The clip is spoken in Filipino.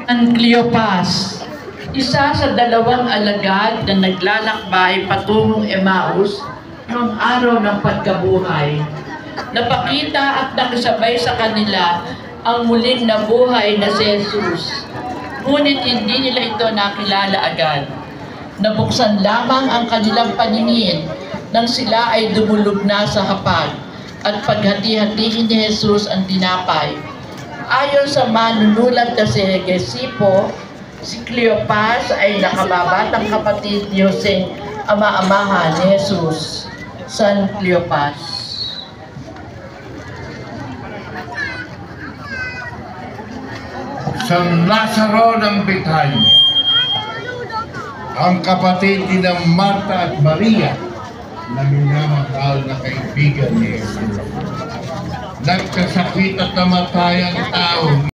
Ang Cleopas, isa sa dalawang alagad na naglalakbay patungong Emmaus noong araw ng pagkabuhay. Napakita at nakasabay sa kanila ang muling nabuhay na si Jesus. Ngunit hindi nila ito nakilala agad. Nabuksan lamang ang kanilang paningin nang sila ay dumulog na sa hapag at paghati-hatiin ni Jesus ang tinapay. Ayon sa manunulat na si Hegesipo, si Cleopas ay nakababatang kapatid ni Jose, ama-amahan ni Jesus. San Cleopas. San Lazaro ng Betania, ang kapatid ni Marta at Maria na minamahal na kaibigan ni Jesus. Nagkasakit at namatay ang tao